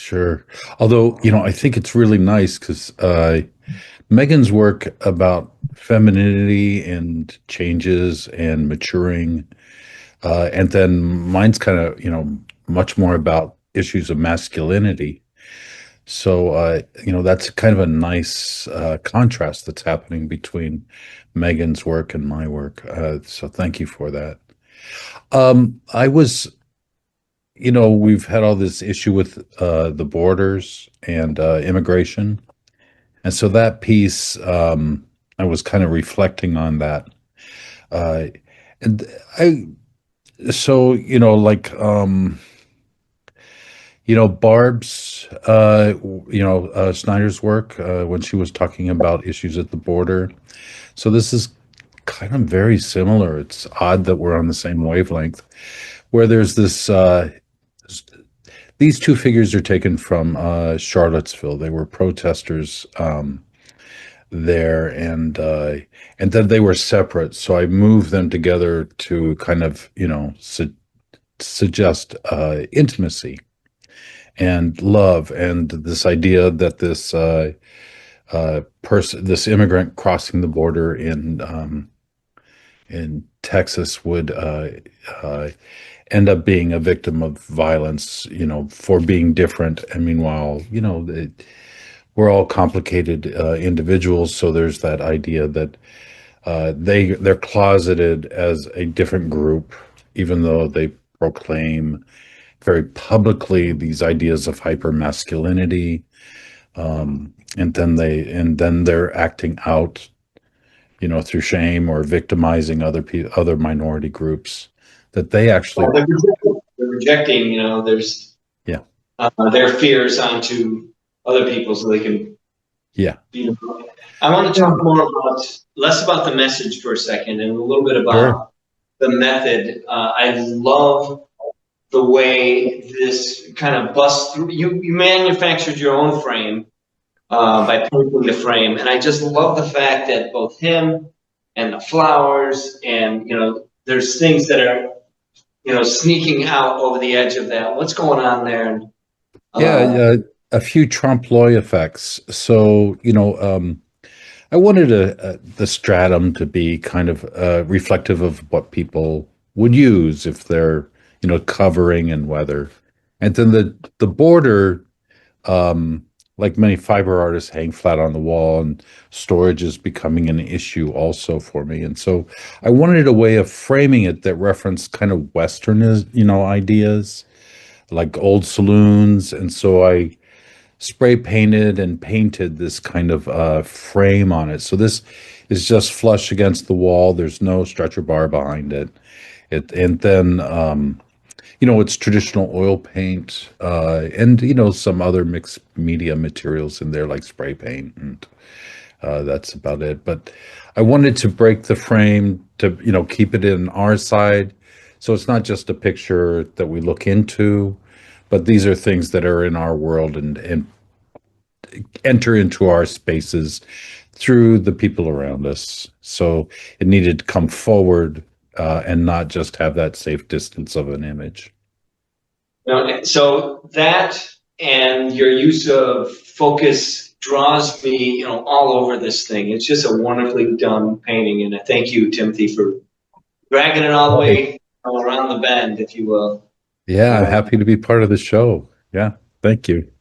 Sure. Although, I think it's really nice because Megan's work about femininity and changes and maturing, and then mine's kind of, much more about issues of masculinity. So, that's kind of a nice contrast that's happening between Megan's work and my work. So thank you for that. I was we've had all this issue with the borders and immigration. And so that piece, I was kind of reflecting on that. Uh, and I, so, Barb's, Snyder's work, when she was talking about issues at the border. So this is kind of very similar. It's odd that we're on the same wavelength, where there's this, these two figures are taken from Charlottesville. They were protesters there, and then they were separate. So I moved them together to kind of suggest intimacy and love, and this idea that this immigrant crossing the border in Texas would uh, end up being a victim of violence, for being different. And meanwhile, we're all complicated individuals. So there's that idea that they're closeted as a different group, even though they proclaim very publicly these ideas of hypermasculinity. And then they're acting out, through shame or victimizing other minority groups that they actually. Well, they're rejecting, there's Yeah. their fears onto other people so they can. Yeah. I want to talk less about the message for a second and a little bit about the method. I love the way this kind of busts through. You manufactured your own frame by painting the frame, and I just love the fact that both him and the flowers and there's things that are sneaking out over the edge of that. What's going on there? Yeah, a few trompe l'oeil effects. So, I wanted the stratum to be kind of reflective of what people would use if they're, covering and weather. And then the border, like many fiber artists, hang flat on the wall, and storage is becoming an issue also for me. And so I wanted a way of framing it that referenced kind of Western, ideas like old saloons. And so I spray painted and painted this kind of frame on it. So this is just flush against the wall. There's no stretcher bar behind it. And then it's traditional oil paint, and some other mixed media materials in there like spray paint, and that's about it. But I wanted to break the frame to keep it in our side, so it's not just a picture that we look into, but these are things that are in our world and enter into our spaces through the people around us. So it needed to come forward and not just have that safe distance of an image. So that and your use of focus draws me, all over this thing. It's just a wonderfully done painting, and I thank you, Timothy, for dragging it all the way around the bend, if you will. Yeah, I'm happy to be part of the show. Yeah, thank you.